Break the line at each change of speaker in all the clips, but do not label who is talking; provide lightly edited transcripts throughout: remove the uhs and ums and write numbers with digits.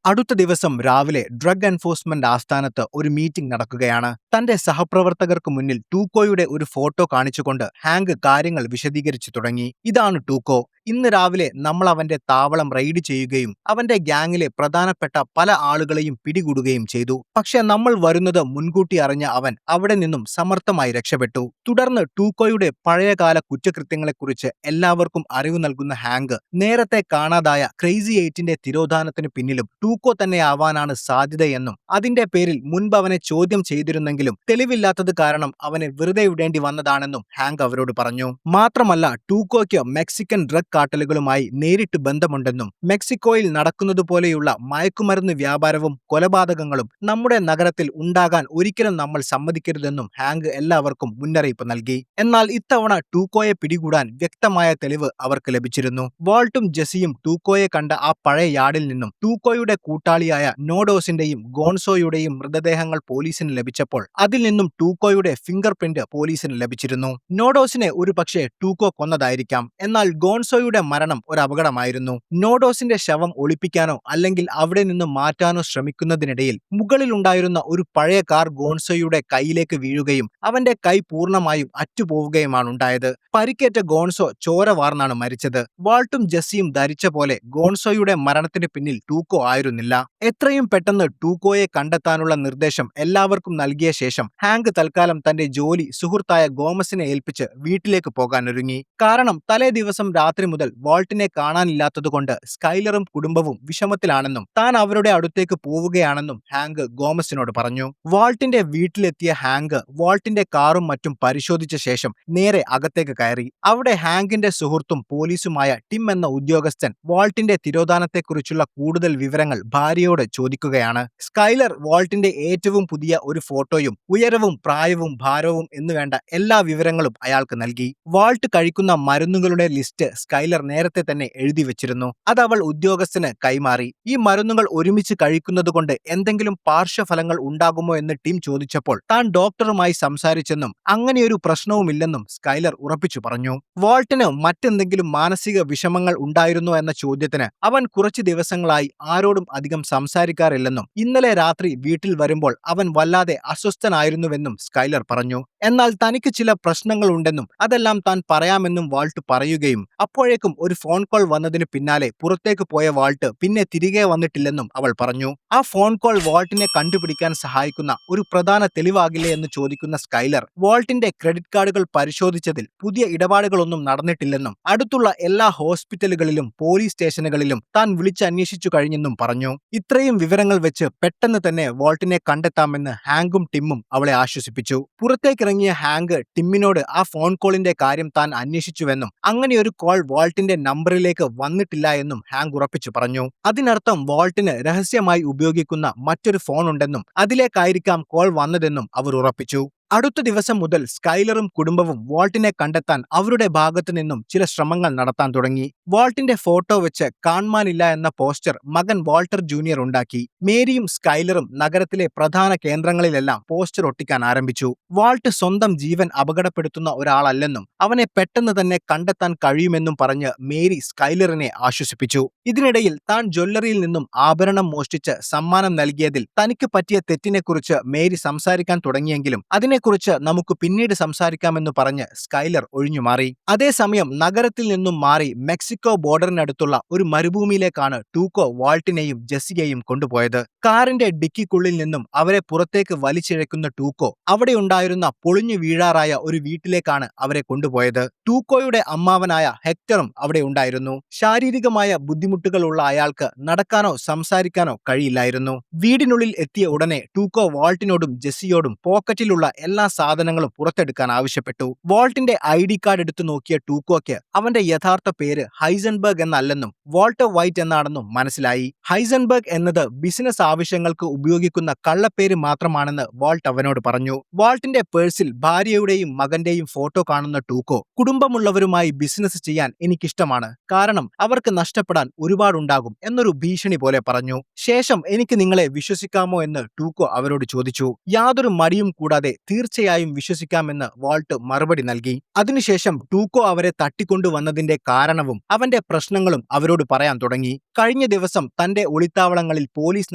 അടുത്ത ദിവസം രാവിലെ ഡ്രഗ് എൻഫോഴ്സ്മെന്റ് ആസ്ഥാനത്ത് ഒരു മീറ്റിംഗ് നടക്കുകയാണ്. തന്റെ സഹപ്രവർത്തകർക്ക് മുന്നിൽ ടൂക്കോയുടെ ഒരു ഫോട്ടോ കാണിച്ചുകൊണ്ട് ഹാങ്ക് കാര്യങ്ങൾ വിശദീകരിച്ചു തുടങ്ങി. ഇതാണ് ടൂക്കോ. ഇന്ന് രാവിലെ നമ്മൾ അവന്റെ താവളം റെയ്ഡ് ചെയ്യുകയും അവന്റെ ഗ്യാങ്ങിലെ പ്രധാനപ്പെട്ട പല ആളുകളെയും പിടികൂടുകയും ചെയ്തു. പക്ഷെ നമ്മൾ വരുന്നത് മുൻകൂട്ടി അറിഞ്ഞ അവൻ അവിടെ നിന്നും സമർത്ഥമായി രക്ഷപ്പെട്ടു. തുടർന്ന് ടൂക്കോയുടെ പഴയകാല കുറ്റകൃത്യങ്ങളെക്കുറിച്ച് എല്ലാവർക്കും അറിവ് നൽകുന്ന ഹാങ്ക് നേരത്തെ കാണാതായ ക്രേസി എയ്റ്റിന്റെ തിരോധാനത്തിന് പിന്നിലും ടൂക്കോ തന്നെയാവാനാണ് സാധ്യതയെന്നും അതിന്റെ പേരിൽ മുൻപ് അവനെ ചോദ്യം ചെയ്തിരുന്നെങ്കിലും തെളിവില്ലാത്തത് കാരണം അവനെ വെറുതെ വിടേണ്ടി വന്നതാണെന്നും ഹാങ്ക് അവരോട് പറഞ്ഞു. മാത്രമല്ല ടൂക്കോയ്ക്ക് മെക്സിക്കൻ ഡ്രഗ് കാർട്ടലുകളുമായി നേരിട്ട് ബന്ധമുണ്ടെന്നും മെക്സിക്കോയിൽ നടക്കുന്നതുപോലെയുള്ള മയക്കുമരുന്ന് വ്യാപാരവും കൊലപാതകങ്ങളും നമ്മുടെ നഗരത്തിൽ ഉണ്ടാകാൻ ഒരിക്കലും നമ്മൾ സമ്മതിക്കരുതെന്നും ഹാങ്ക് എല്ലാവർക്കും മുന്നറിയിപ്പ് നൽകി. എന്നാൽ ഇത്തവണ ടൂക്കോയെ പിടികൂടാൻ വ്യക്തമായ തെളിവ് അവർക്ക് ലഭിച്ചിരുന്നു. വാൾട്ടും ജെസ്സിയും ടൂക്കോയെ കണ്ട ആ പഴയ യാർഡിൽ നിന്നും ടൂക്കോയുടെ കൂട്ടാളിയായ നോഡോസിന്റെയും ഗോൺസോയുടെയും മൃതദേഹങ്ങൾ പോലീസിന് ലഭിച്ചപ്പോൾ അതിൽ നിന്നും ടൂക്കോയുടെ ഫിംഗർ പ്രിന്റ് പോലീസിന് ലഭിച്ചിരുന്നു. നോഡോസിനെ ഒരു പക്ഷേ ടൂക്കോ കൊന്നതായിരിക്കാം. എന്നാൽ ഗോൺസോയുടെ മരണം ഒരു അപകടമായിരുന്നു. നോഡോസിന്റെ ശവം ഒളിപ്പിക്കാനോ അല്ലെങ്കിൽ അവിടെ നിന്ന് മാറ്റാനോ ശ്രമിക്കുന്നതിനിടയിൽ മുകളിലുണ്ടായിരുന്ന ഒരു പഴയ കാർ ഗോൺസോയുടെ കൈയിലേക്ക് വീഴുകയും അവന്റെ കൈ പൂർണ്ണമായും അറ്റുപോവുകയുമാണ് ഉണ്ടായത്. പരിക്കേറ്റ ഗോൺസോ ചോര വാർന്നാണ് മരിച്ചത്. വാൾട്ടും ജെസ്സിയും ധരിച്ച പോലെ ഗോൺസോയുടെ മരണത്തിന് പിന്നിൽ ടൂക്കോ ആയിരുന്നില്ല. എത്രയും പെട്ടെന്ന് ടൂക്കോയെ കണ്ടെത്താനുള്ള നിർദ്ദേശം എല്ലാവർക്കും നൽകിയ ശേഷം ഹാങ്ക് തൽക്കാലം തന്റെ ജോലി സുഹൃത്തായ ഗോമസിനെ ഏൽപ്പിച്ച് വീട്ടിലേക്ക് പോകാനൊരുങ്ങി. കാരണം തലേ ദിവസം രാത്രി മുതൽ വാൾട്ടിനെ കാണാനില്ലാത്തതുകൊണ്ട് സ്കൈലറും കുടുംബവും വിഷമത്തിലാണെന്നും താൻ അവരുടെ അടുത്തേക്ക് പോവുകയാണെന്നും ഹാങ്ക് ഗോമസിനോട് പറഞ്ഞു. വാൾട്ടിന്റെ വീട്ടിലെത്തിയ ഹാങ്ക് വാൾട്ടിന്റെ കാറും മറ്റും പരിശോധിച്ച ശേഷം നേരെ അകത്തേക്ക് കയറി. അവിടെ ഹാങ്കിന്റെ സുഹൃത്തും പോലീസുമായ ടിം എന്ന ഉദ്യോഗസ്ഥൻ വാൾട്ടിന്റെ തിരോധാനത്തെക്കുറിച്ചുള്ള കൂടുതൽ വിവരങ്ങൾ ഭാര്യയോട് ചോദിക്കുകയാണ്. സ്കൈലർ വാൾട്ടിന്റെ ഏറ്റവും പുതിയ ഒരു ഫോട്ടോയും ഉയരവും പ്രായവും ഭാരവും എന്നുവേണ്ട എല്ലാ വിവരങ്ങളും അയാൾക്ക് നൽകി. വാൾട്ട് കഴിക്കുന്ന മരുന്നുകളുടെ ലിസ്റ്റ് സ്കൈലർ നേരത്തെ തന്നെ എഴുതി വെച്ചിരുന്നു. അത് അവൾ ഉദ്യോഗസ്ഥന് കൈമാറി. ഈ മരുന്നുകൾ ഒരുമിച്ച് കഴിക്കുന്നതുകൊണ്ട് എന്തെങ്കിലും പാർശ്വഫലങ്ങൾ ഉണ്ടാകുമോ എന്ന് ടിം ചോദിച്ചപ്പോൾ താൻ ഡോക്ടറുമായി സംസാരിച്ചെന്നും അങ്ങനെയൊരു പ്രശ്നവുമില്ലെന്നും സ്കൈലർ ഉറപ്പിച്ചു പറഞ്ഞു. വാൾട്ടിന് മറ്റെന്തെങ്കിലും മാനസിക വിഷമങ്ങൾ ഉണ്ടായിരുന്നോ എന്ന ചോദ്യത്തിന് അവൻ കുറച്ചു ദിവസങ്ങളായി ആരോടും അധികം സംസാരിക്കാറില്ലെന്നും ഇന്നലെ രാത്രി വീട്ടിൽ വരുമ്പോൾ അവൻ വല്ലാതെ അസ്വസ്ഥനായിരുന്നുവെന്നും സ്കൈലർ പറഞ്ഞു. എന്നാൽ തനിക്ക് ചില പ്രശ്നങ്ങളുണ്ടെന്നും അതെല്ലാം താൻ പറയാമെന്നും വാൾട്ട് പറയുകയും അപ്പോഴേക്കും ഒരു ഫോൺ കോൾ വന്നതിന് പിന്നാലെ പുറത്തേക്ക് പോയ വാൾട്ട് പിന്നെ തിരികെ വന്നിട്ടില്ലെന്നും അവൾ പറഞ്ഞു. ആ ഫോൺ കോൾ വാൾട്ടിനെ കണ്ടുപിടിക്കാൻ സഹായിക്കുന്ന ഒരു പ്രധാന തെളിവാകില്ലേ എന്ന് ചോദിക്കുന്ന സ്കൈലർ വാൾട്ടിന്റെ ക്രെഡിറ്റ് കാർഡുകൾ പരിശോധിച്ചതിൽ പുതിയ ഇടപാടുകളൊന്നും നടന്നിട്ടില്ലെന്നും അടുത്തുള്ള എല്ലാ ഹോസ്പിറ്റലുകളിലും പോലീസ് സ്റ്റേഷനുകളിലും താൻ വിളിച്ചന്വേഷിച്ചു കഴിഞ്ഞെന്നും പറഞ്ഞു. ഇത്രയും വിവരങ്ങൾ വെച്ച് പെട്ടെന്ന് തന്നെ വാൾട്ടിനെ കണ്ടെത്താമെന്ന് ഹാങ്കും ടിമ്മും അവളെ ആശ്വസിപ്പിച്ചു. പുറത്തേക്കിറങ്ങിയ ഹാങ്ക് ടിമ്മിനോട് ആ ഫോൺ കോളിന്റെ കാര്യം താൻ അന്വേഷിച്ചുവെന്നും അങ്ങനെയൊരു കോൾ വാൾട്ടിന്റെ നമ്പറിലേക്ക് വന്നിട്ടില്ല എന്നും ഹാങ്ക് ഉറപ്പിച്ചു പറഞ്ഞു. അതിനർത്ഥം വാൾട്ടിന് രഹസ്യമായി ഉപയോഗിക്കുന്ന മറ്റൊരു ഫോൺ ഉണ്ടെന്നും അതിലേക്കായിരിക്കാം കോൾ വന്നതെന്നും അവർ ഉറപ്പിച്ചു. അടുത്ത ദിവസം മുതൽ സ്കൈലറും കുടുംബവും വാൾട്ടിനെ കണ്ടെത്താൻ അവരുടെ ഭാഗത്തു നിന്നും ചില ശ്രമങ്ങൾ നടത്താൻ തുടങ്ങി. വാൾട്ടിന്റെ ഫോട്ടോ വെച്ച് കാണാനില്ല എന്ന പോസ്റ്റർ മകൻ വാൾട്ടർ ജൂനിയർ ഉണ്ടാക്കി. മേരിയും സ്കൈലറും നഗരത്തിലെ പ്രധാന കേന്ദ്രങ്ങളിലെല്ലാം പോസ്റ്റർ ഒട്ടിക്കാൻ ആരംഭിച്ചു. വാൾട്ട് സ്വന്തം ജീവൻ അപകടപ്പെടുത്തുന്ന ഒരാളല്ലെന്നും അവനെ പെട്ടെന്ന് തന്നെ കണ്ടെത്താൻ കഴിയുമെന്നും പറഞ്ഞ് മേരി സ്കൈലറിനെ ആശ്വസിപ്പിച്ചു. ഇതിനിടയിൽ താൻ ജ്വല്ലറിയിൽ നിന്നും ആഭരണം മോഷ്ടിച്ച് സമ്മാനം നൽകിയതിൽ തനിക്ക് പറ്റിയ തെറ്റിനെക്കുറിച്ച് മേരി സംസാരിക്കാൻ തുടങ്ങിയെങ്കിലും അതിനെക്കുറിച്ച് നമുക്ക് പിന്നീട് സംസാരിക്കാമെന്ന് പറഞ്ഞ് സ്കൈലർ ഒഴിഞ്ഞുമാറി. അതേസമയം നഗരത്തിൽ നിന്നും മാറി മെക്സിക്കോ ബോർഡറിനടുത്തുള്ള ഒരു മരുഭൂമിയിലേക്കാണ് ടൂക്കോ വാൾട്ടിനെയും ജെസ്സിയെയും കൊണ്ടുപോയത്. കാറിന്റെ ഡിക്കിക്കുള്ളിൽ നിന്നും അവരെ പുറത്തേക്ക് വലിച്ചിഴക്കുന്ന ടൂക്കോ അവിടെയുണ്ടായിരുന്ന പൊളിഞ്ഞു വീഴാറായ ഒരു വീട്ടിലേക്കാണ് അവരെ കൊണ്ടുപോയത്. ടൂക്കോയുടെ അമ്മാവനായ ഹെക്ടറും അവിടെ ഉണ്ടായിരുന്നു. ശാരീരികമായ ബുദ്ധിമുട്ടുകളുള്ള അയാൾക്ക് നടക്കാനോ സംസാരിക്കാനോ കഴിയില്ലായിരുന്നു. വീടിനുള്ളിൽ എത്തിയ ഉടനെ ടൂക്കോ വാൾട്ടിനോടും ജെസ്സിയോടും പോക്കറ്റിലുള്ള എല്ലാ സാധനങ്ങളും പുറത്തെടുക്കാൻ ആവശ്യപ്പെട്ടു. വാൾട്ടിന്റെ ID കാർഡ് എടുത്തു നോക്കിയ ടൂക്കോയ്ക്ക് അവന്റെ യഥാർത്ഥ പേര് ഹൈസൻബർഗ് എന്നല്ലെന്നും വാൾട്ടർ വൈറ്റ് എന്നാണെന്നും മനസ്സിലായി. ഹൈസൻബർഗ് എന്നത് ബിസിനസ് ആവശ്യങ്ങൾക്ക് ഉപയോഗിക്കുന്ന കള്ളപ്പേര് മാത്രമാണെന്ന് വാൾട്ട് അവനോട് പറഞ്ഞു. വാൾട്ടിന്റെ പേഴ്സിൽ ഭാര്യയുടെയും മകന്റെയും ഫോട്ടോ കാണുന്ന ടൂക്കോ കുടുംബമുള്ളവരുമായി ബിസിനസ് ചെയ്യാൻ എനിക്കിഷ്ടമാണ്, കാരണം അവർക്ക് നഷ്ടപ്പെടാൻ ഒരുപാടുണ്ടാകും എന്നൊരു ഭീഷണി പോലെ പറഞ്ഞു. ശേഷം എനിക്ക് നിങ്ങളെ വിശ്വസിക്കാമോ എന്ന് ടൂക്കോ അവരോട് ചോദിച്ചു. യാതൊരു മടിയും കൂടാതെ തീർച്ചയായും വിശ്വസിക്കാമെന്ന് വാൾട്ട് മറുപടി നൽകി. അതിനുശേഷം ടൂക്കോ അവരെ തട്ടിക്കൊണ്ടുവന്നതിന്റെ കാരണവും അവന്റെ പ്രശ്നങ്ങളും അവരോട് പറയാൻ തുടങ്ങി. കഴിഞ്ഞ ദിവസം തന്റെ ഒളിത്താവളങ്ങളിൽ പോലീസ്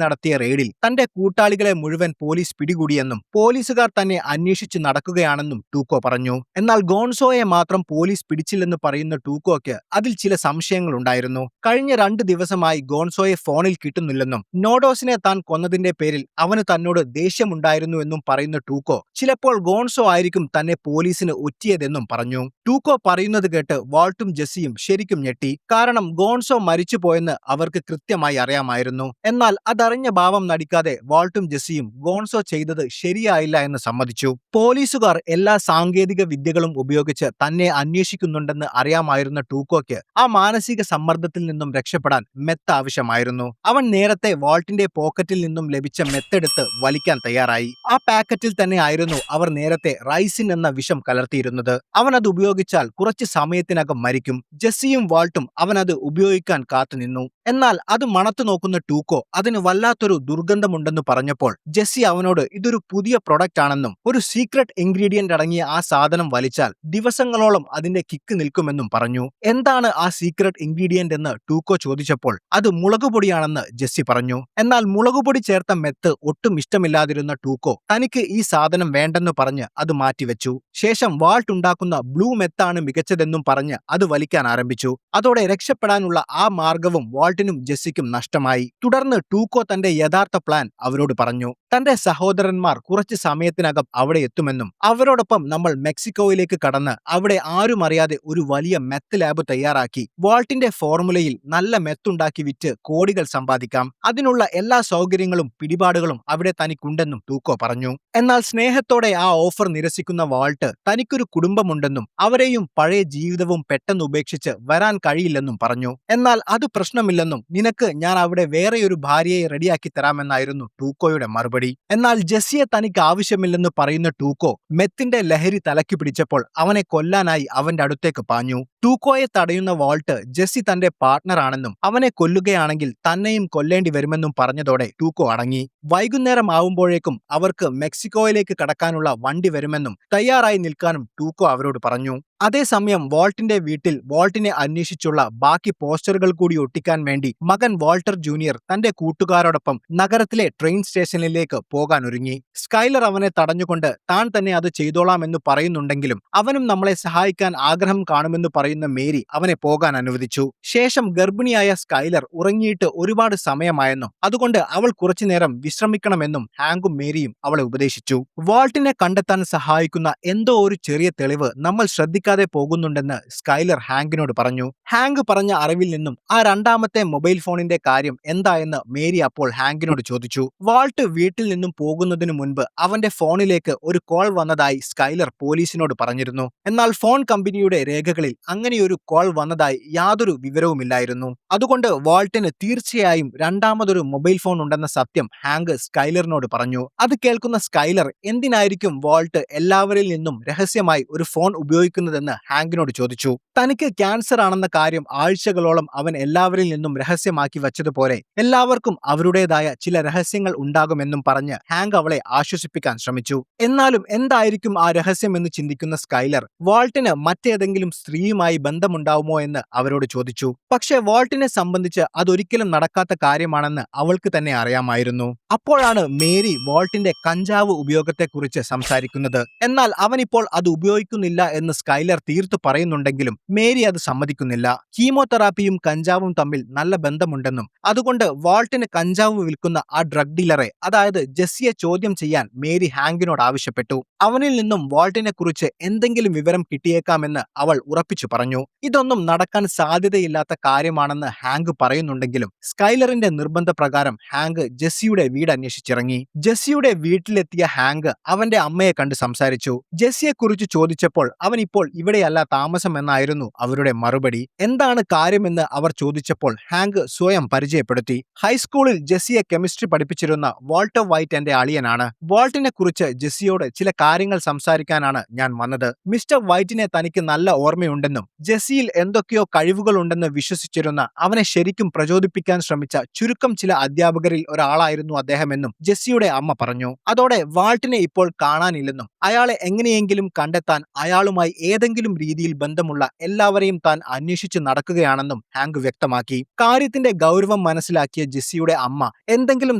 നടത്തിയ റെയ്ഡിൽ തന്റെ കൂട്ടാളികളെ മുഴുവൻ പോലീസ് പിടികൂടിയെന്നും പോലീസുകാർ തന്നെ അന്വേഷിച്ചു നടക്കുകയാണെന്നും ടൂക്കോ പറഞ്ഞു. എന്നാൽ ഗോൺസോയെ മാത്രം പോലീസ് പിടിച്ചില്ലെന്ന് പറയുന്ന ടൂക്കോയ്ക്ക് അതിൽ ചില സംശയങ്ങളുണ്ടായിരുന്നു. കഴിഞ്ഞ 2 ദിവസമായി ഗോൺസോയെ ഫോണിൽ കിട്ടുന്നില്ലെന്നും നോഡോസിനെ താൻ കൊന്നതിന്റെ പേരിൽ അവന് തന്നോട് ദേഷ്യമുണ്ടായിരുന്നുവെന്നും പറയുന്ന ടൂക്കോ ചിലപ്പോൾ ഗോൺസോ ആയിരിക്കും തന്നെ പോലീസിന് ഒറ്റിയതെന്നും പറഞ്ഞു. ടൂക്കോ പറയുന്നത് കേട്ട് വാൾട്ടും ജെസ്സിയും ശരിക്കും ഞെട്ടി. കാരണം ഗോൺസോ മരിച്ചുപോയെന്ന് അവർക്ക് കൃത്യമായി അറിയാമായിരുന്നു. എന്നാൽ അതറിഞ്ഞ ഭാവം നടിക്കാതെ വാൾട്ടും ജെസ്സിയും ഗോൺസോ ചെയ്തത് ശരിയായില്ല എന്ന് സമ്മതിച്ചു. പോലീസുകാർ എല്ലാ സാങ്കേതിക വിദ്യകളും ഉപയോഗിച്ച് തന്നെ അന്വേഷിക്കുന്നുണ്ടെന്ന് അറിയാമായിരുന്ന ടൂക്കോയ്ക്ക് ആ മാനസിക സമ്മർദ്ദത്തിൽ നിന്നും രക്ഷപ്പെടാൻ മെത്ത് ആവശ്യമായിരുന്നു. അവൻ നേരത്തെ വാൾട്ടിന്റെ പോക്കറ്റിൽ നിന്നും ലഭിച്ച മെത്തെടുത്ത് വലിക്കാൻ തയ്യാറായി. ആ പാക്കറ്റിൽ തന്നെ ആയിരുന്നു അവർ നേരത്തെ റൈസിൻ എന്ന വിഷം കലർത്തിയിരുന്നത്. അവൻ അത് ഉപയോഗിച്ചാൽ കുറച്ച് സമയത്തിനകം മരിക്കും. ജെസ്സിയും വാൾട്ടും അവൻ അത് ഉപയോഗിക്കാൻ കാത്തുനിന്നു. എന്നാൽ അത് മണത്തു നോക്കുന്ന ടൂക്കോ അതിന് വല്ലാത്തൊരു ദുർഗന്ധമുണ്ടെന്ന് പറഞ്ഞപ്പോൾ ജെസ്സി അവനോട് ഇതൊരു പുതിയ പ്രൊഡക്റ്റ് ആണെന്നും ഒരു സീക്രട്ട് ഇൻഗ്രീഡിയന്റ് അടങ്ങിയ ആ സാധനം വലിച്ചാൽ ദിവസങ്ങളോളം അതിന്റെ കിക്ക് നിൽക്കുമെന്നും പറഞ്ഞു. എന്താണ് ആ സീക്രട്ട് ഇൻഗ്രീഡിയന്റ് എന്ന് ടൂക്കോ ചോദിച്ചപ്പോൾ അത് മുളകുപൊടിയാണെന്ന് ജെസ്സി പറഞ്ഞു. എന്നാൽ മുളകുപൊടി ചേർത്ത മെത്ത് ഒട്ടും ഇഷ്ടമില്ലാതിരുന്ന ടൂക്കോ തനിക്ക് ഈ സാധനം വേണ്ടെന്ന് പറഞ്ഞ് അത് മാറ്റിവെച്ചു. ശേഷം വാൾട്ട് ഉണ്ടാക്കുന്ന ബ്ലൂ മെത്താണ് മികച്ചതെന്നും പറഞ്ഞ് അത് വലിക്കാൻ ആരംഭിച്ചു. അതോടെ രക്ഷപ്പെടാനുള്ള ആ മാർഗവും വാൾട്ടിനും ജെസ്സിക്കും നഷ്ടമായി. തുടർന്ന് ടൂക്കോ തന്റെ യഥാർത്ഥ പ്ലാൻ അവരോട് പറഞ്ഞു. തന്റെ സഹോദരന്മാർ കുറച്ച് സമയത്തിനകം അവിടെ എത്തുമെന്നും അവരോടൊപ്പം നമ്മൾ മെക്സിക്കോയിലേക്ക് കടന്ന് അവിടെ ആരും അറിയാതെ ഒരു വലിയ മെത്ത് ലാബ് തയ്യാറാക്കി വാൾട്ടിന്റെ ഫോർമുലയിൽ നല്ല മെത്തുണ്ടാക്കി വിറ്റ് കോടികൾ സമ്പാദിക്കാം. അതിനുള്ള എല്ലാ സൗകര്യങ്ങളും പിടിപാടുകളും അവിടെ തനിക്കുണ്ടെന്നും ടൂക്കോ പറഞ്ഞു. എന്നാൽ സ്നേഹത്തോടെ ആ ഓഫർ നിരസിക്കുന്ന വാൾട്ട് തനിക്കൊരു കുടുംബമുണ്ടെന്നും അവരെയും പഴയ ജീവിതവും പെട്ടെന്ന് ഉപേക്ഷിച്ച് വരാൻ കഴിയില്ലെന്നും പറഞ്ഞു. എന്നാൽ അത് പ്രശ്നമില്ലെന്നും നിനക്ക് ഞാൻ അവിടെ വേറെയൊരു ഭാര്യയെ റെഡിയാക്കി തരാമെന്നായിരുന്നു ടൂക്കോയുടെ മറുപടി. എന്നാൽ ജെസ്സിയെ തനിക്ക് ആവശ്യമില്ലെന്ന് പറയുന്ന ടൂക്കോ മെത്തിന്റെ ലഹരി തലക്കി പിടിച്ചപ്പോൾ അവനെ കൊല്ലാനായി അവന്റെ അടുത്തേക്ക് പാഞ്ഞു. ടൂക്കോയെ തടയുന്ന വാൾട്ട് ജെസ്സി തന്റെ പാർട്ട്ണർ ആണെന്നും അവനെ കൊല്ലുകയാണെങ്കിൽ തന്നെയും കൊല്ലേണ്ടി വരുമെന്നും പറഞ്ഞതോടെ ടൂക്കോ അടങ്ങി. വൈകുന്നേരം ആവുമ്പോഴേക്കും അവർക്ക് മെക്സിക്കോയിലേക്ക് കടക്കാനുള്ള വണ്ടി വരുമെന്നും തയ്യാറായി നിൽക്കാനും ടൂക്കോ അവരോട് പറഞ്ഞു. അതേസമയം വാൾട്ടിന്റെ വീട്ടിൽ വാൾട്ടിനെ അന്വേഷിച്ചുള്ള ബാക്കി പോസ്റ്ററുകൾ കൂടി ഒട്ടിക്കാൻ വേണ്ടി മകൻ വാൾട്ടർ ജൂനിയർ തന്റെ കൂട്ടുകാരോടൊപ്പം നഗരത്തിലെ ട്രെയിൻ സ്റ്റേഷനിലേക്ക് പോകാനൊരുങ്ങി. സ്കൈലർ അവനെ തടഞ്ഞുകൊണ്ട് താൻ തന്നെ അത് ചെയ്തോളാമെന്ന് പറയുന്നുണ്ടെങ്കിലും അവനും നമ്മളെ സഹായിക്കാൻ ആഗ്രഹം കാണുമെന്ന് പറയുന്ന മേരി അവനെ പോകാൻ അനുവദിച്ചു. ശേഷം ഗർഭിണിയായ സ്കൈലർ ഉറങ്ങിയിട്ട് ഒരുപാട് സമയമായെന്നും അതുകൊണ്ട് അവൾ കുറച്ചുനേരം വിശ്രമിക്കണമെന്നും ഹാങ്കും മേരിയും അവളെ ഉപദേശിച്ചു. വാൾട്ടിനെ കണ്ടെത്താൻ സഹായിക്കുന്ന എന്തോ ഒരു ചെറിയ തെളിവ് നമ്മൾ ശ്രദ്ധിക്കാതെ പോകുന്നുണ്ടെന്ന് സ്കൈലർ ഹാങ്കിനോട് പറഞ്ഞു. ഹാങ്ക് പറഞ്ഞ അറിവിൽ നിന്നും ആ രണ്ടാമത്തെ മൊബൈൽ ഫോണിന്റെ കാര്യം എന്തായെന്ന് മേരി അപ്പോൾ ഹാങ്കിനോട് ചോദിച്ചു. വാൾട്ട് വീട്ടിൽ നിന്നും പോകുന്നതിനു മുൻപ് അവന്റെ ഫോണിലേക്ക് ഒരു കോൾ വന്നതായി സ്കൈലർ പോലീസിനോട് പറഞ്ഞിരുന്നു. എന്നാൽ ഫോൺ കമ്പനിയുടെ രേഖകളിൽ അങ്ങനെയൊരു കോൾ വന്നതായി യാതൊരു വിവരവുമില്ലായിരുന്നു. അതുകൊണ്ട് വാൾട്ടിന് തീർച്ചയായും രണ്ടാമതൊരു മൊബൈൽ ഫോൺ ഉണ്ടെന്ന സത്യം ഹാങ്ക് സ്കൈലറിനോട് പറഞ്ഞു. അത് കേൾക്കുന്ന സ്കൈലർ എന്തിനായിരിക്കും വാൾട്ട് എല്ലാവരിൽ നിന്നും രഹസ്യമായി ഒരു ഫോൺ ഉപയോഗിക്കുന്നതെന്ന് ഹാങ്കിനോട് ചോദിച്ചു. തനിക്ക് ക്യാൻസർ ആണെന്ന കാര്യം ആഴ്ചകളോളം അവൻ എല്ലാവരിൽ നിന്നും രഹസ്യമാക്കി വച്ചതുപോലെ എല്ലാവർക്കും അവരുടേതായ ചില രഹസ്യങ്ങൾ ഉണ്ടാകുമെന്നും പറഞ്ഞ് ഹാങ്ക് അവളെ ആശ്വസിപ്പിക്കാൻ ശ്രമിച്ചു. എന്നാലും എന്തായിരിക്കും ആ രഹസ്യമെന്ന് ചിന്തിക്കുന്ന സ്കൈലർ വാൾട്ടിന് മറ്റേതെങ്കിലും സ്ത്രീയുമായി ബന്ധമുണ്ടാവുമോ എന്ന് അവരോട് ചോദിച്ചു. പക്ഷെ വാൾട്ടിനെ സംബന്ധിച്ച് അതൊരിക്കലും നടക്കാത്ത കാര്യമാണെന്ന് അവൾക്ക് തന്നെ അറിയാമായിരുന്നു. അപ്പോഴാണ് മേരി വാൾട്ടിന്റെ കഞ്ചാവ് ഉപയോഗത്തെക്കുറിച്ച് സംസാരിക്കുന്നത്. എന്നാൽ അവനിപ്പോൾ അത് ഉപയോഗിക്കുന്നില്ല എന്ന് സ്കൈലർ തീർത്തു പറയുന്നുണ്ടെങ്കിലും മേരി അത് സമ്മതിക്കുന്നില്ല. കീമോതെറാപ്പിയും കഞ്ചാവും തമ്മിൽ നല്ല ബന്ധമുണ്ടെന്നും അതുകൊണ്ട് വാൾട്ടിന് കഞ്ചാവ് വിൽക്കുന്ന ആ ഡ്രഗ് ഡീലറെ, അതായത് ജെസ്സിയെ ചോദ്യം ചെയ്യാൻ മേരി ഹാങ്കിനോട് ആവശ്യപ്പെട്ടു. അവനിൽ നിന്നും വാൾട്ടിനെ കുറിച്ച് എന്തെങ്കിലും വിവരം കിട്ടിയേക്കാമെന്ന് അവൾ ഉറപ്പിച്ചു പറഞ്ഞു. ഇതൊന്നും നടക്കാൻ സാധ്യതയില്ലാത്ത കാര്യമാണെന്ന് ഹാങ്ക് പറയുന്നുണ്ടെങ്കിലും സ്കൈലറിന്റെ നിർബന്ധപ്രകാരം ഹാങ്ക് ജെസ്സിയുടെ വീട് അന്വേഷിച്ചിറങ്ങി. ജെസ്സിയുടെ വീട്ടിലെത്തിയ ഹാങ്ക് അവന്റെ അമ്മയെ കണ്ട് സംസാരിച്ചു. ജെസ്സിയെ കുറിച്ച് ചോദിച്ചപ്പോൾ അവൻ ഇപ്പോൾ ഇവിടെയല്ല താമസമെന്നായിരുന്നു അവരുടെ മറുപടി. എന്താണ് കാര്യമെന്ന് അവർ ചോദിച്ചപ്പോൾ ഹാങ്ക് സ്വയം പരിചയപ്പെടുത്തി. ഹൈസ്കൂളിൽ ജെസ്സിയെ കെമിസ്ട്രി പഠിപ്പിച്ചിരുന്ന വാൾട്ടർ വൈറ്റ് എന്റെ അളിയനാണ്. വാൾട്ടിനെ കുറിച്ച് ജെസ്സിയോട് ചില കാര്യങ്ങൾ സംസാരിക്കാനാണ് ഞാൻ വന്നത്. മിസ്റ്റർ വൈറ്റിനെ തനിക്ക് നല്ല ഓർമ്മയുണ്ടെന്നും ജെസ്സിയിൽ എന്തൊക്കെയോ കഴിവുകളുണ്ടെന്ന് വിശ്വസിച്ചിരുന്ന, അവനെ ശരിക്കും പ്രചോദിപ്പിക്കാൻ ശ്രമിച്ച ചുരുക്കം ചില അധ്യാപകരിൽ ഒരാളായിരുന്നു അദ്ദേഹമെന്നും ജെസ്സിയുടെ അമ്മ പറഞ്ഞു. അതോടെ വാൾട്ടിനെ ഇപ്പോൾ കാണാനില്ലെന്നും അയാളെ എങ്ങനെയെങ്കിലും കണ്ടെത്താൻ അയാളുമായി ഏതെങ്കിലും രീതിയിൽ ബന്ധമുള്ള എല്ലാവരെയും താൻ അന്വേഷിച്ച് നടക്കുകയാണെന്നും ഹാങ്ക് വ്യക്തമാക്കി. കാര്യത്തിന്റെ ഗൗരവം മനസ്സിലാക്കിയ ജെസ്സിയുടെ അമ്മ എന്തെങ്കിലും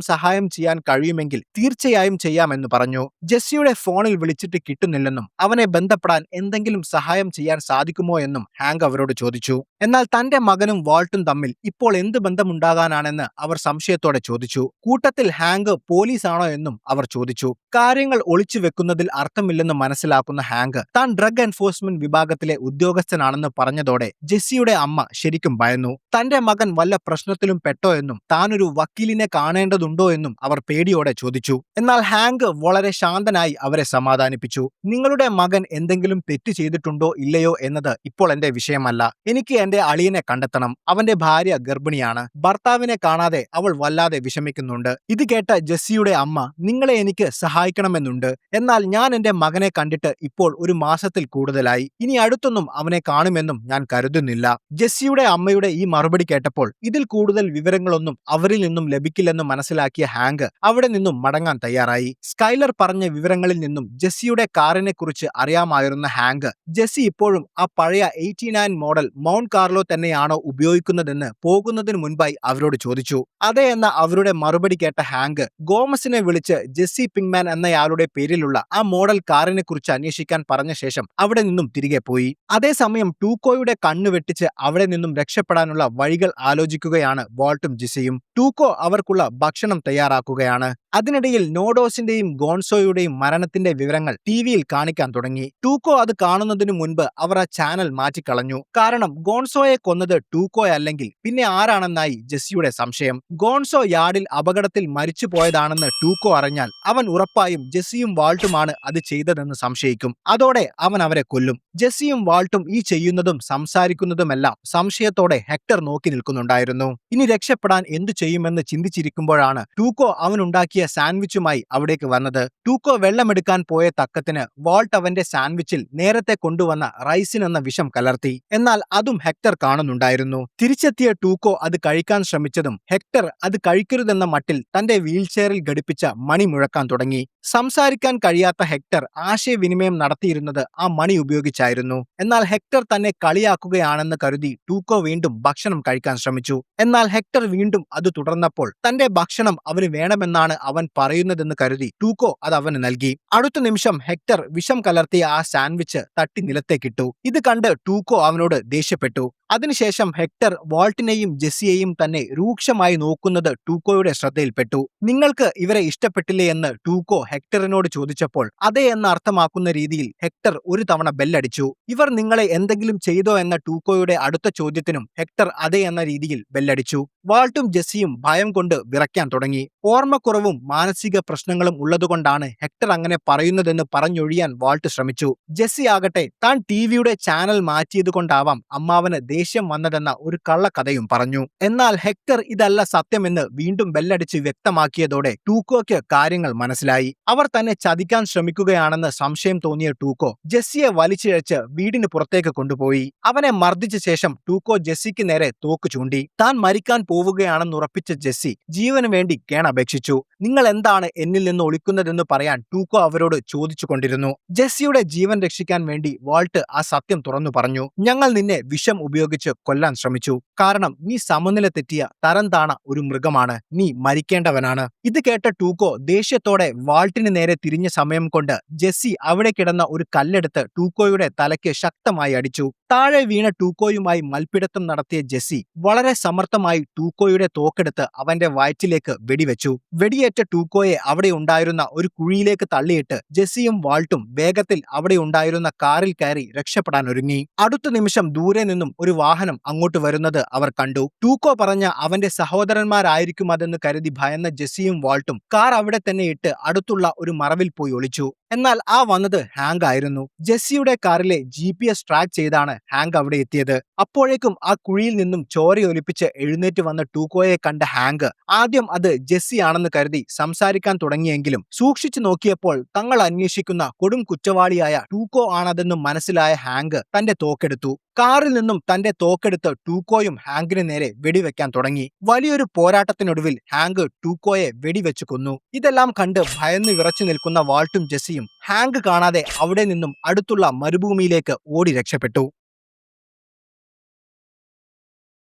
സഹായം ചെയ്യാൻ കഴിയുമെങ്കിൽ തീർച്ചയായും ചെയ്യാമെന്ന് പറഞ്ഞു. ജെസ്സിയുടെ ഫോണിൽ വിളിച്ചിട്ട് കിട്ടുന്നില്ലെന്നും അവനെ ബന്ധപ്പെടാൻ എന്തെങ്കിലും സഹായം ചെയ്യാൻ സാധിക്കുമോ എന്നും ഹാങ്ക് അവരോട് ചോദിച്ചു. എന്നാൽ തന്റെ മകനും വാൾട്ടും തമ്മിൽ ഇപ്പോൾ എന്ത് ബന്ധമുണ്ടാകാനാണെന്ന് അവർ സംശയത്തോടെ ചോദിച്ചു. കൂട്ടത്തിൽ ഹാങ്ക് പോലീസാണോ എന്നും അവർ ചോദിച്ചു. കാര്യങ്ങൾ ഒളിച്ചു വെക്കുന്നതിൽ അർത്ഥമില്ലെന്ന് മനസ്സിലാക്കുന്ന ഹാങ്ക് താൻ ഡ്രഗ് എൻഫോഴ്സ്മെന്റ് വിഭാഗത്തിലെ ഉദ്യോഗസ്ഥനാണെന്ന് പറഞ്ഞതോടെ ജെസ്സിയുടെ അമ്മ ശരിക്കും ഭയന്നു. തന്റെ മകൻ വല്ല പ്രശ്നത്തിലും പെട്ടോ എന്നും താനൊരു വക്കീലിനെ കാണേണ്ടതുണ്ടോ എന്നും അവർ പേടിയോടെ ചോദിച്ചു. എന്നാൽ ഹാങ്ക് വളരെ ശാന്തനായി അവരെ സമാധാനിപ്പിച്ചു. നിങ്ങളുടെ മകൻ എന്തെങ്കിലും തെറ്റ് ചെയ്തിട്ടുണ്ടോ ഇല്ലയോ എന്നത് ഇപ്പോൾ എന്റെ വിഷയമല്ല. എനിക്ക് എന്റെ അളിയനെ കണ്ടെത്തണം. അവന്റെ ഭാര്യ ഗർഭിണിയാണ്. ഭർത്താവിനെ കാണാതെ അവൾ വല്ലാതെ വിഷമിക്കുന്നുണ്ട്. ഇത് കേട്ട ജെസ്സിയുടെ അമ്മ, നിങ്ങളെ എനിക്ക് സഹായിക്കണമെന്നുണ്ട്. എന്നാൽ ഞാൻ എന്റെ മകനെ കണ്ടിട്ട് ഇപ്പോൾ ഒരു മാസത്തിൽ കൂടുതലായി. ഇനി അടുത്തൊന്നും അവനെ കാണുമെന്നും ഞാൻ കരുതുന്നില്ല. ജെസ്സിയുടെ അമ്മയുടെ ഈ മറുപടി കേട്ടപ്പോൾ ഇതിൽ കൂടുതൽ വിവരങ്ങളൊന്നും അവരിൽ നിന്നും ലഭിക്കില്ലെന്ന് മനസ്സിലാക്കിയ ഹാങ്ക് അവിടെ നിന്നും മടങ്ങാൻ തയ്യാറായി. സ്കൈലർ പറഞ്ഞ വിവരങ്ങളിൽ നിന്നും ജെസ്സിയുടെ കാറിനെ കുറിച്ച് അറിയാമായിരുന്ന ഹാങ്ക് ജെസ്സി ഇപ്പോഴും ആ പഴയ 89 മോഡൽ മൗണ്ട് കാർലോ തന്നെയാണോ ഉപയോഗിക്കുന്നതെന്ന് പോകുന്നതിന് മുൻപായി അവരോട് ചോദിച്ചു. അതെ എന്ന അവരുടെ മറുപടി കേട്ട ഹാങ്ക് ഗോമസിനെ വിളിച്ച് ജെസ്സി പിങ്മാൻ എന്നയാളുടെ പേരിലുള്ള ആ മോഡൽ കാറിനെ കുറിച്ച് അന്വേഷിക്കാൻ പറഞ്ഞ ശേഷം അവിടെ നിന്നും തിരികെ പോയി. അതേസമയം ടൂക്കോയുടെ കണ്ണു വെട്ടിച്ച് അവിടെ നിന്നും രക്ഷപ്പെടാനുള്ള വഴികൾ ആലോചിക്കുകയാണ് വാൾട്ടും ജെസ്സിയും. ടൂക്കോ അവർക്കുള്ള ഭക്ഷണം തയ്യാറാക്കുകയാണ്. അതിനിടയിൽ നോഡോസിന്റെയും ഗോൺസോയുടെയും മരണത്തിന്റെ വിവരങ്ങൾ ടിവിയിൽ കാണിക്കാൻ തുടങ്ങി. ടൂക്കോ അത് കാണുന്നതിനു മുൻപ് അവർ ആ ചാനൽ മാറ്റിക്കളഞ്ഞു. കാരണം ഗോൺസോയെ കൊന്നത് ടൂക്കോ അല്ലെങ്കിൽ പിന്നെ ആരാണെന്നായി ജെസ്സിയുടെ സംശയം. ഗോൺസോ യാർഡിൽ അപകടത്തിൽ മരിച്ചു പോയതാണെന്ന് ടൂക്കോ അറിഞ്ഞാൽ അവൻ ഉറപ്പായും ജെസ്സിയും വാൾട്ടുമാണ് അത് ചെയ്തതെന്ന് സംശയിക്കും. അതോടെ അവൻ അവരെ കൊല്ലും. ജെസ്സിയും വാൾട്ടും ഈ ചെയ്യുന്നതും സംസാരിക്കുന്നതുമെല്ലാം സംശയത്തോടെ ഹെക്ടർ നോക്കി നിൽക്കുന്നുണ്ടായിരുന്നു. ഇനി രക്ഷപ്പെടാൻ എന്തു ചെയ്യുമെന്ന് ചിന്തിച്ചിരിക്കുമ്പോഴാണ് ടൂക്കോ അവനുണ്ടാക്കിയ സാൻഡ്വിച്ചുമായി അവിടേക്ക് വന്നത്. ടൂക്കോ വെള്ളമെടുക്കാൻ പോയ തക്കത്തിന് വാൾട്ട് അവന്റെ സാൻഡ്വിച്ചിൽ നേരത്തെ കൊണ്ടുവന്ന റൈസിൻ എന്ന വിഷം കലർത്തി. എന്നാൽ അതും ഹെക്ടർ കാണുന്നുണ്ടായിരുന്നു. തിരിച്ചെത്തിയ ടൂക്കോ അത് കഴിക്കാൻ ശ്രമിച്ചതും ഹെക്ടർ അത് കഴിക്കരുതെന്ന മട്ടിൽ തന്റെ വീൽചെയറിൽ ഘടിപ്പിച്ച മണി മുഴക്കാൻ തുടങ്ങി. സംസാരിക്കാൻ കഴിയാത്ത ഹെക്ടർ ആശയവിനിമയം നടത്തിയിരുന്നത് ആ മണി ഉപയോഗിച്ചായിരുന്നു. എന്നാൽ ഹെക്ടർ തന്നെ കളിയാക്കുകയാണെന്ന് കരുതി ടൂക്കോ വീണ്ടും ഭക്ഷണം കഴിക്കാൻ ശ്രമിച്ചു. എന്നാൽ ഹെക്ടർ വീണ്ടും അത് തുടർന്നപ്പോൾ തന്റെ ഭക്ഷണം അവന് വേണമെന്നാണ് അവൻ പറയുന്നതെന്ന് കരുതി ടൂക്കോ അത് അവന് നൽകി. അടുത്ത നിമിഷം ഹെക്ടർ വിഷം കലർത്തിയ ആ സാൻഡ്വിച്ച് തട്ടി നിലത്തേക്കിട്ടു. ഇത് കണ്ട് ടൂക്കോ അവനോട് ദേഷ്യപ്പെട്ടു. അതിനുശേഷം ഹെക്ടർ വാൾട്ടിനെയും ജെസ്സിയെയും തന്നെ രൂക്ഷമായി നോക്കുന്നത് ടൂക്കോയുടെ ശ്രദ്ധയിൽപ്പെട്ടു. നിങ്ങൾക്ക് ഇവരെ ഇഷ്ടപ്പെട്ടില്ലേ എന്ന് ടൂക്കോ ഹെക്ടറിനോട് ചോദിച്ചപ്പോൾ അതെ എന്ന് അർത്ഥമാക്കുന്ന രീതിയിൽ ഹെക്ടർ ഒരു തവണ ബെല്ലടിച്ചു. ഇവർ നിങ്ങളെ എന്തെങ്കിലും ചെയ്തോ എന്ന ടൂക്കോയുടെ അടുത്ത ചോദ്യത്തിനും ഹെക്ടർ അതെ എന്ന രീതിയിൽ ബെല്ലടിച്ചു. വാൾട്ടും ജെസ്സിയും ഭയം കൊണ്ട് വിറയ്ക്കാൻ തുടങ്ങി. ഓർമ്മക്കുറവും മാനസിക പ്രശ്നങ്ങളും ഉള്ളതുകൊണ്ടാണ് ഹെക്ടർ അങ്ങനെ പറയുന്നതെന്ന് പറഞ്ഞൊഴിയാൻ വാൾട്ട് ശ്രമിച്ചു. ജെസ്സി ആകട്ടെ താൻ ടിവിയുടെ ചാനൽ മാറ്റിയതുകൊണ്ടാവാം അമ്മാവന് ദേഷ്യം വന്നതെന്ന ഒരു കള്ളക്കഥയും പറഞ്ഞു. എന്നാൽ ഹെക്ടർ ഇതല്ല സത്യമെന്ന് വീണ്ടും ബെല്ലടിച്ച് വ്യക്തമാക്കിയതോടെ ടൂക്കോയ്ക്ക് കാര്യങ്ങൾ മനസ്സിലായി. അവർ തന്നെ ചതിക്കാൻ ശ്രമിക്കുകയാണെന്ന് സംശയം തോന്നിയ ടൂക്കോ ജെസ്സിയെ വലിച്ചിഴച്ച് വീടിന് പുറത്തേക്ക് കൊണ്ടുപോയി. അവനെ മർദ്ദിച്ച ശേഷം ടൂക്കോ ജെസ്സിക്ക് നേരെ തോക്ക് ചൂണ്ടി. താൻ മരിക്കാൻ പോവുകയാണെന്ന് ഉറപ്പിച്ച ജെസ്സി ജീവന് വേണ്ടി കേണപേക്ഷിച്ചു. നിങ്ങൾ എന്താണ് എന്നിൽ നിന്ന് ഒളിക്കുന്നതെന്ന് പറയാൻ ടൂക്കോ അവരോട് ചോദിച്ചുകൊണ്ടിരുന്നു. ജെസ്സിയുടെ ജീവൻ രക്ഷിക്കാൻ വേണ്ടി വാൾട്ട് ആ സത്യം തുറന്നു പറഞ്ഞു. ഞങ്ങൾ നിന്നെ വിഷം ഉപയോഗിച്ച് കൊല്ലാൻ ശ്രമിച്ചു. കാരണം നീ സമനില തെറ്റിയ തരം താണ ഒരു മൃഗമാണ്. നീ മരിക്കേണ്ടവനാണ്. ഇത് കേട്ട ടൂക്കോ ദേഷ്യത്തോടെ വാൾട്ടിന് നേരെ തിരിഞ്ഞ സമയം കൊണ്ട് ജെസ്സി അവിടെ കിടന്ന ഒരു കല്ലെടുത്ത് ടൂക്കോയുടെ തലയ്ക്ക് ശക്തമായി അടിച്ചു. താഴെ വീണ ടൂക്കോയുമായി മൽപ്പിടുത്തം നടത്തിയ ജെസ്സി വളരെ സമർത്ഥമായി ടൂക്കോയുടെ തോക്കെടുത്ത് അവന്റെ വയറ്റിലേക്ക് വെടിവെച്ചു. വെടിയേറ്റ ടൂക്കോയെ അവിടെ ഉണ്ടായിരുന്ന ഒരു കുഴിയിലേക്ക് തള്ളിയിട്ട് ജെസ്സിയും വാൾട്ടും വേഗത്തിൽ അവിടെ ഉണ്ടായിരുന്ന കാറിൽ കയറി രക്ഷപ്പെടാൻ ഒരുങ്ങി. അടുത്ത നിമിഷം ദൂരെ നിന്നും ഒരു വാഹനം അങ്ങോട്ട് വരുന്നത് അവർ കണ്ടു. ടൂക്കോ പറഞ്ഞ അവന്റെ സഹോദരന്മാരായിരിക്കും അതെന്ന് കരുതി ഭയന്ന ജെസ്സിയും വാൾട്ടും കാർ അവിടെ തന്നെ ഇട്ട് അടുത്തുള്ള ഒരു മറവിൽ പോയി ഒളിച്ചു. എന്നാൽ ആ വന്നത് ഹാങ്ക് ആയിരുന്നു. ജെസ്സിയുടെ കാറിലെ GPS ട്രാക്ക് ചെയ്താണ് ഹാങ്ക് അവിടെ എത്തിയത്. അപ്പോഴേക്കും ആ കുഴിയിൽ നിന്നും ചോരയൊലിപ്പിച്ച് എഴുന്നേറ്റ് വന്ന ടൂക്കോയെ കണ്ട ഹാങ്ക് ആദ്യം അത് ജെസ്സി ആണെന്ന് കരുതി സംസാരിക്കാൻ തുടങ്ങിയെങ്കിലും സൂക്ഷിച്ചു നോക്കിയപ്പോൾ തങ്ങൾ അന്വേഷിക്കുന്ന കൊടും കുറ്റവാളിയായ ടൂക്കോ ആണതെന്ന് മനസ്സിലായ ഹാങ്ക് തന്റെ തോക്കെടുത്തു. കാറിൽ നിന്നും തന്റെ തോക്കെടുത്ത് ടൂക്കോയും ഹാങ്കിന് നേരെ വെടിവെക്കാൻ തുടങ്ങി. വലിയൊരു പോരാട്ടത്തിനൊടുവിൽ ഹാങ്ക് ടൂക്കോയെ വെടിവെച്ചു കൊന്നു. ഇതെല്ലാം കണ്ട് ഭയന്ന് വിറച്ചു നിൽക്കുന്ന വാൾട്ടും ജെസ്സിയും ഹാങ്ക് കാണാതെ അവിടെ നിന്നും അടുത്തുള്ള മരുഭൂമിയിലേക്ക് ഓടി രക്ഷപ്പെട്ടു.